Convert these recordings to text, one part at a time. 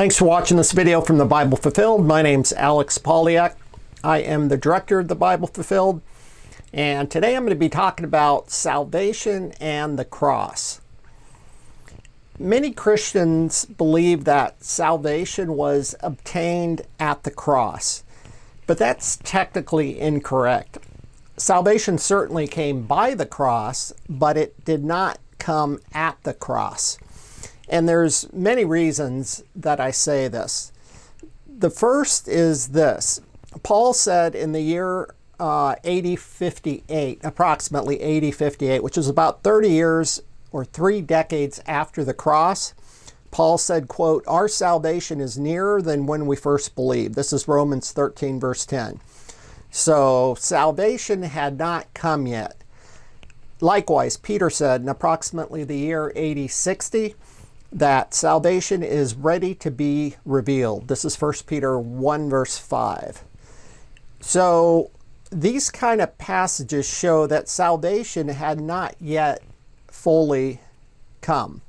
Thanks for watching this video from the Bible Fulfilled. My name's Alex Polyak. I am the director of the Bible Fulfilled, and today I'm going to be talking about salvation and the cross. Many Christians believe that salvation was obtained at the cross, but that's technically incorrect. Salvation certainly came by the cross, but it did not come at the cross. And there's many reasons that I say this. The first is this. Paul said in the year AD 58, approximately AD 58, which is about 30 years or 3 decades after the cross, Paul said, quote, "Our salvation is nearer than when we first believed." This is Romans 13, verse 10. So salvation had not come yet. Likewise, Peter said in approximately the year AD 60, that salvation is ready to be revealed. This is 1 Peter 1 verse 5. So these kind of passages show that salvation had not yet fully come.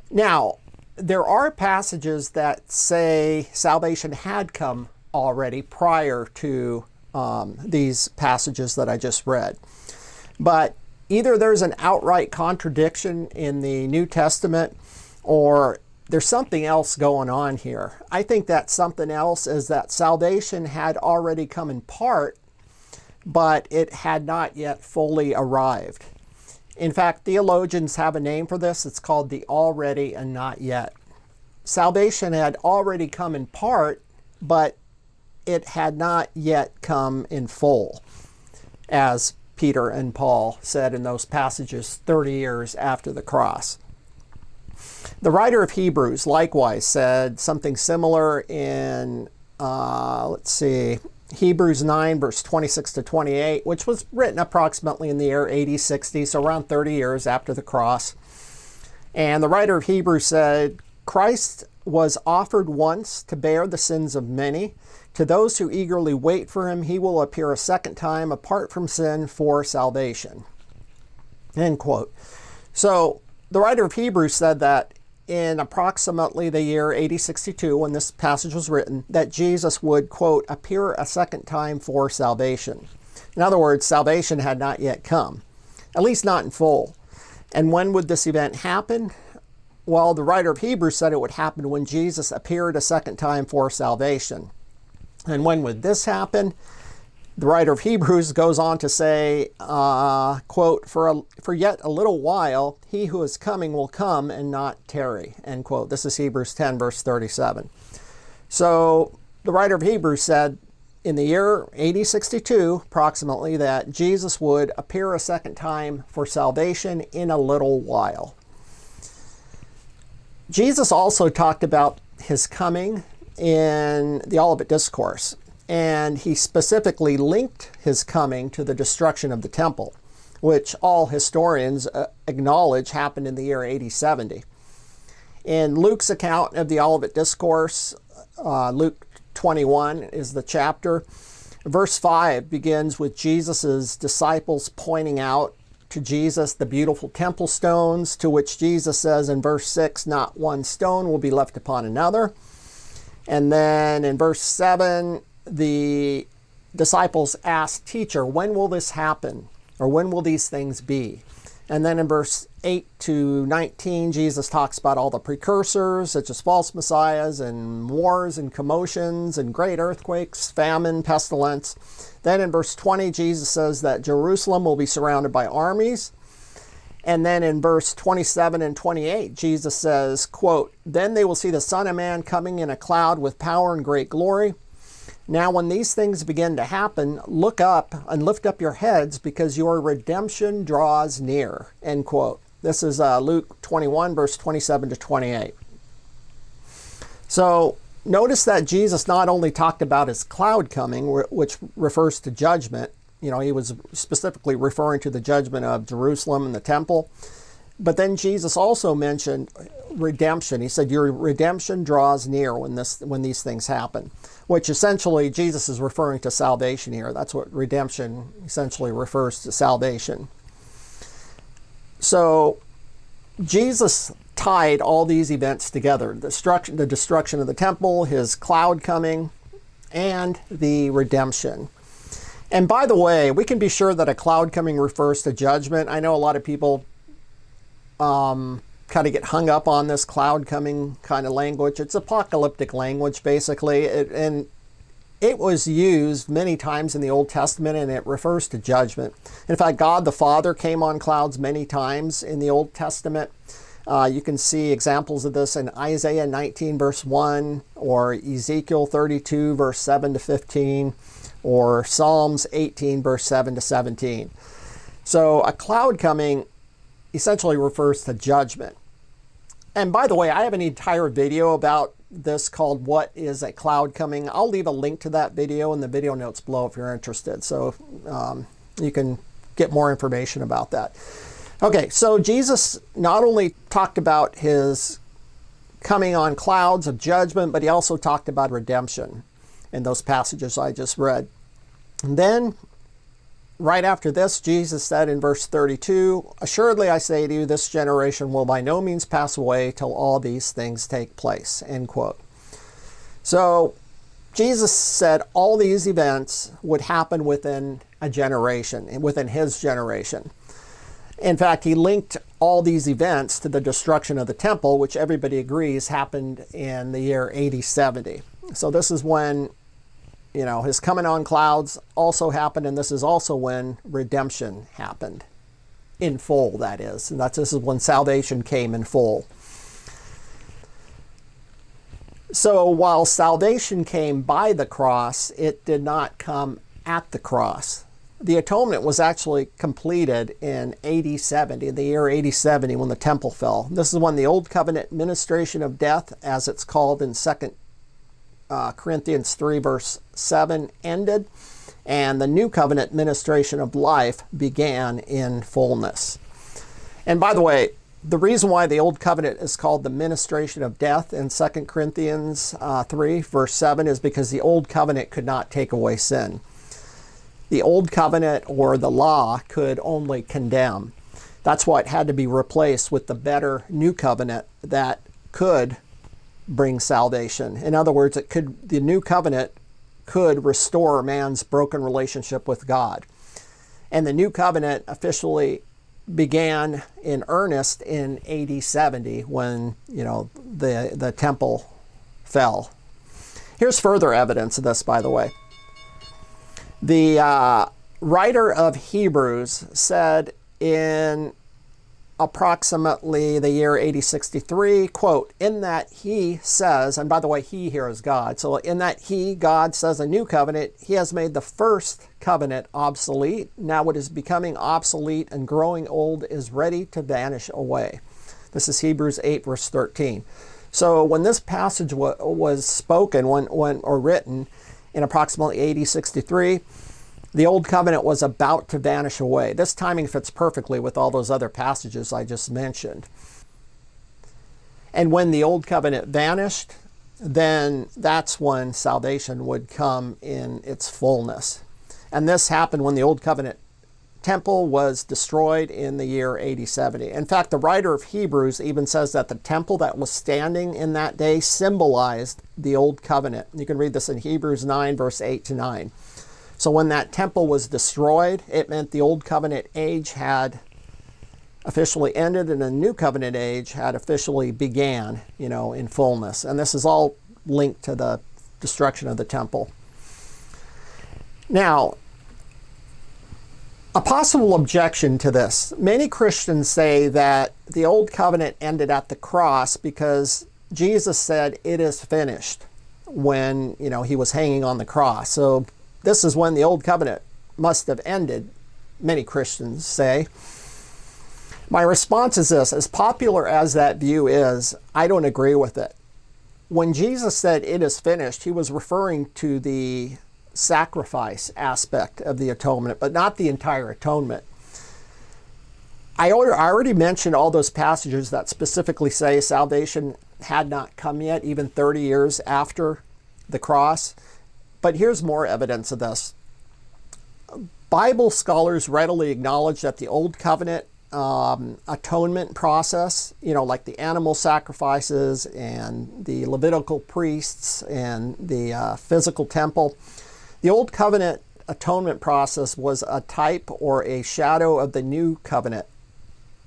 Now, there are passages that say salvation had come already prior to these passages that I just read. But either there's an outright contradiction in the New Testament, or there's something else going on here. I think that something else is that salvation had already come in part, but it had not yet fully arrived. In fact, theologians have a name for this. It's called the already and not yet. Salvation had already come in part, but it had not yet come in full, as Peter and Paul said in those passages 30 years after the cross. The writer of Hebrews likewise said something similar in, Hebrews 9, verse 26 to 28, which was written approximately in the year AD 60, so around 30 years after the cross. And the writer of Hebrews said, "Christ was offered once to bear the sins of many. To those who eagerly wait for him, he will appear a second time apart from sin for salvation." End quote. So the writer of Hebrews said that in approximately the year AD 62, when this passage was written, that Jesus would, quote, appear a second time for salvation. In other words, salvation had not yet come, at least not in full. And when would this event happen? Well, the writer of Hebrews said it would happen when Jesus appeared a second time for salvation. And when would this happen? The writer of Hebrews goes on to say, quote, for yet a little while, he who is coming will come and not tarry, end quote. This is Hebrews 10, verse 37. So the writer of Hebrews said in the year AD 62, approximately, that Jesus would appear a second time for salvation in a little while. Jesus also talked about his coming in the Olivet discourse. And he specifically linked his coming to the destruction of the temple, which all historians acknowledge happened in the year AD 70. In Luke's account of the Olivet Discourse, Luke 21 is the chapter. Verse 5 begins with Jesus' disciples pointing out to Jesus the beautiful temple stones, to which Jesus says in verse 6, "Not one stone will be left upon another." And then in verse 7, the disciples asked, "Teacher, when will this happen? Or when will these things be?" And then in verse 8 to 19, Jesus talks about all the precursors, such as false messiahs and wars and commotions and great earthquakes, famine, pestilence. Then in verse 20, Jesus says that Jerusalem will be surrounded by armies. And then in verse 27 and 28, Jesus says, quote, "Then they will see the Son of Man coming in a cloud with power and great glory. Now when these things begin to happen, look up and lift up your heads, because your redemption draws near," end quote. This is Luke 21, verse 27 to 28. So notice that Jesus not only talked about his cloud coming, which refers to judgment. You know, he was specifically referring to the judgment of Jerusalem and the temple. But then Jesus also mentioned redemption. He said, "Your redemption draws near when these things happen," which essentially Jesus is referring to salvation here. That's what redemption essentially refers to, salvation. So Jesus tied all these events together: the destruction of the temple, his cloud coming, and the redemption. And by the way, we can be sure that a cloud coming refers to judgment. I know a lot of people kind of get hung up on this cloud coming kind of language. It's apocalyptic language, basically, and it was used many times in the Old Testament, and it refers to judgment. In fact, God the Father came on clouds many times in the Old Testament. You can see examples of this in Isaiah 19, verse 1, or Ezekiel 32, verse 7 to 15, or Psalms 18, verse 7 to 17. So a cloud coming essentially refers to judgment. And by the way, I have an entire video about this called "What is a Cloud Coming?" I'll leave a link to that video in the video notes below if you're interested. So you can get more information about that. Okay, so Jesus not only talked about his coming on clouds of judgment, but he also talked about redemption in those passages I just read. And then, right after this, Jesus said in verse 32, "Assuredly I say to you, this generation will by no means pass away till all these things take place," end quote. So Jesus said all these events would happen within a generation, within his generation. In fact, he linked all these events to the destruction of the temple, which everybody agrees happened in the year AD 70. So this is when, his coming on clouds also happened, and this is also when redemption happened. In full, that is. And this is when salvation came in full. So while salvation came by the cross, it did not come at the cross. The atonement was actually completed in AD 70, the year AD 70, when the temple fell. This is when the Old Covenant ministration of death, as it's called in 2 Corinthians 3, verse 7, ended, and the New Covenant ministration of life began in fullness. And by the way, the reason why the Old Covenant is called the ministration of death in 2 Corinthians 3, verse 7, is because the Old Covenant could not take away sin. The Old Covenant, or the law, could only condemn. That's why it had to be replaced with the better New Covenant that could bring salvation. In other words, the New Covenant could restore man's broken relationship with God. And the New Covenant officially began in earnest in AD 70 when, the temple fell. Here's further evidence of this, by the way. The writer of Hebrews said in approximately the year AD 63, quote, "In that he says," and by the way, he here is God, so in that God says a new covenant, he has made the first covenant obsolete. Now it is becoming obsolete and growing old, is ready to vanish away. This is Hebrews 8, verse 13. So when this passage was spoken or written in approximately AD 63, the Old Covenant was about to vanish away. This timing fits perfectly with all those other passages I just mentioned. And when the Old Covenant vanished, then that's when salvation would come in its fullness. And this happened when the Old Covenant temple was destroyed in the year AD 70. In fact, the writer of Hebrews even says that the temple that was standing in that day symbolized the Old Covenant. You can read this in Hebrews 9, verse 8 to 9. So when that temple was destroyed, it meant the Old Covenant age had officially ended and the New Covenant age had officially began, in fullness. And this is all linked to the destruction of the temple. Now, a possible objection to this. Many Christians say that the Old Covenant ended at the cross because Jesus said, "It is finished," when, he was hanging on the cross. So this is when the Old Covenant must have ended, many Christians say. My response is this: as popular as that view is, I don't agree with it. When Jesus said, "It is finished," he was referring to the sacrifice aspect of the atonement, but not the entire atonement. I already mentioned all those passages that specifically say salvation had not come yet, even 30 years after the cross. But here's more evidence of this. Bible scholars readily acknowledge that the Old Covenant atonement process, like the animal sacrifices and the Levitical priests and the physical temple. The Old Covenant atonement process was a type or a shadow of the New Covenant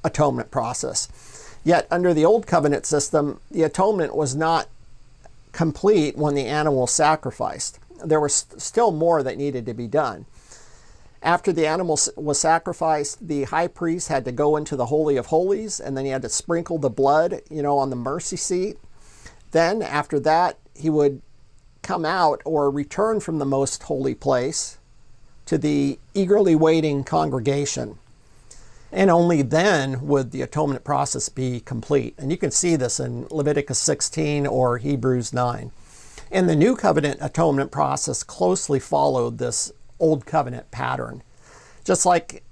atonement process. Yet under the Old Covenant system, the atonement was not complete when the animal was sacrificed. There was still more that needed to be done. After the animal was sacrificed, the high priest had to go into the Holy of Holies, and then he had to sprinkle the blood, on the mercy seat. Then after that, he would come out or return from the most holy place to the eagerly waiting congregation. And only then would the atonement process be complete. And you can see this in Leviticus 16 or Hebrews 9. And the New Covenant atonement process closely followed this Old Covenant pattern. Just like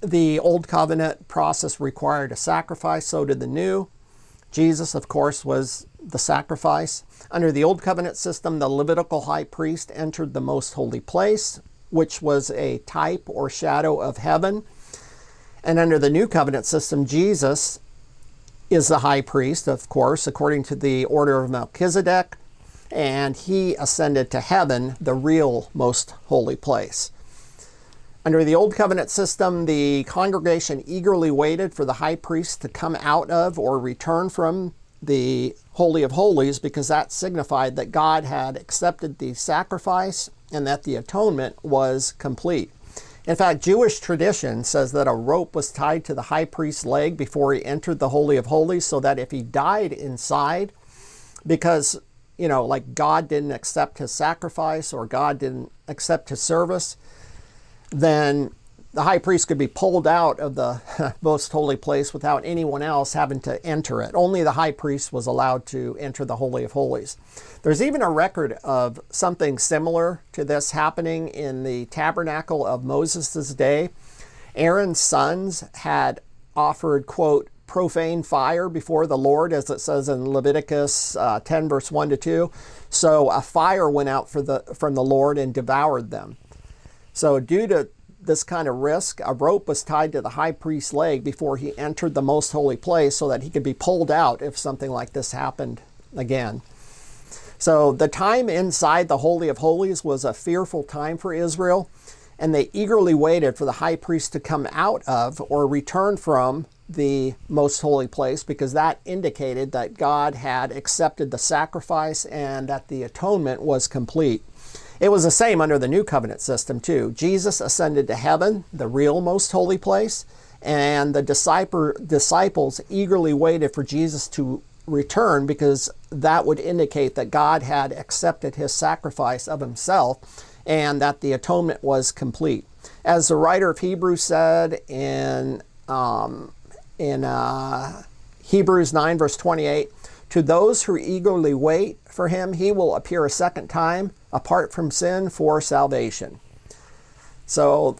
the Old Covenant process required a sacrifice, so did the New. Jesus, of course, was the sacrifice. Under the Old Covenant system, the Levitical high priest entered the most holy place, which was a type or shadow of heaven. And under the New Covenant system, Jesus is the high priest, of course, according to the order of Melchizedek, and he ascended to heaven, the real most holy place. Under the Old Covenant system, the congregation eagerly waited for the high priest to come out of or return from the Holy of Holies, because that signified that God had accepted the sacrifice and that the atonement was complete. In fact, Jewish tradition says that a rope was tied to the high priest's leg before he entered the Holy of Holies, so that if he died inside, because, like God didn't accept his sacrifice or God didn't accept his service, then the high priest could be pulled out of the most holy place without anyone else having to enter it. Only the high priest was allowed to enter the Holy of Holies. There's even a record of something similar to this happening in the tabernacle of Moses' day. Aaron's sons had offered, quote, profane fire before the Lord, as it says in Leviticus 10, verse 1-2. So a fire went out from the Lord and devoured them. So due to this kind of risk, a rope was tied to the high priest's leg before he entered the most holy place so that he could be pulled out if something like this happened again. So the time inside the Holy of Holies was a fearful time for Israel, and they eagerly waited for the high priest to come out of or return from the most holy place, because that indicated that God had accepted the sacrifice and that the atonement was complete. It was the same under the New Covenant system too. Jesus ascended to heaven, the real most holy place, and the disciples eagerly waited for Jesus to return, because that would indicate that God had accepted his sacrifice of himself and that the atonement was complete. As the writer of Hebrews said in Hebrews 9, verse 28, to those who eagerly wait for him, he will appear a second time, apart from sin, for salvation. So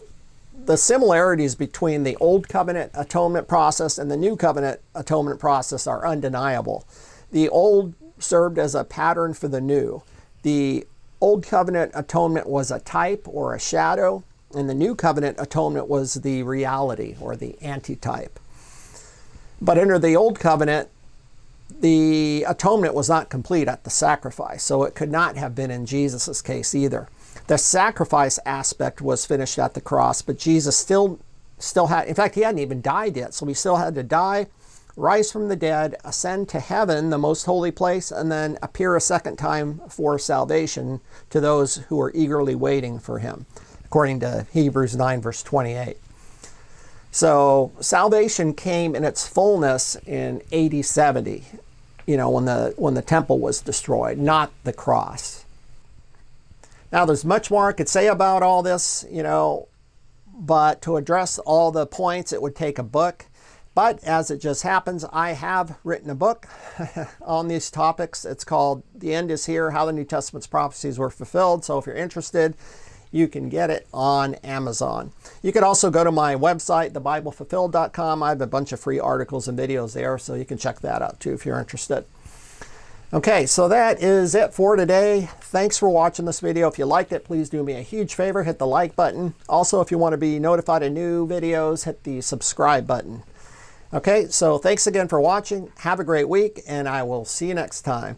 the similarities between the Old Covenant atonement process and the New Covenant atonement process are undeniable. The Old served as a pattern for the New. The Old Covenant atonement was a type or a shadow, and the New Covenant atonement was the reality or the antitype. But under the Old Covenant, the atonement was not complete at the sacrifice, so it could not have been in Jesus' case either. The sacrifice aspect was finished at the cross, but Jesus still had, in fact, he hadn't even died yet, so he still had to die, rise from the dead, ascend to heaven, the most holy place, and then appear a second time for salvation to those who are eagerly waiting for him, according to Hebrews 9, verse 28. So salvation came in its fullness in AD 70, when the temple was destroyed, not the cross. Now there's much more I could say about all this, but to address all the points it would take a book. But as it just happens, I have written a book on these topics. It's called The End is Here, How the New Testament's Prophecies Were Fulfilled. So if you're interested, you can get it on Amazon. You could also go to my website, 𝗔𝗵𝗲.com. I have a bunch of free articles and videos there, so you can check that out too if you're interested. Okay, so that is it for today. Thanks for watching this video. If you liked it, please do me a huge favor, hit the like button. Also, if you want to be notified of new videos, hit the subscribe button. Okay, so thanks again for watching. Have a great week, and I will see you next time.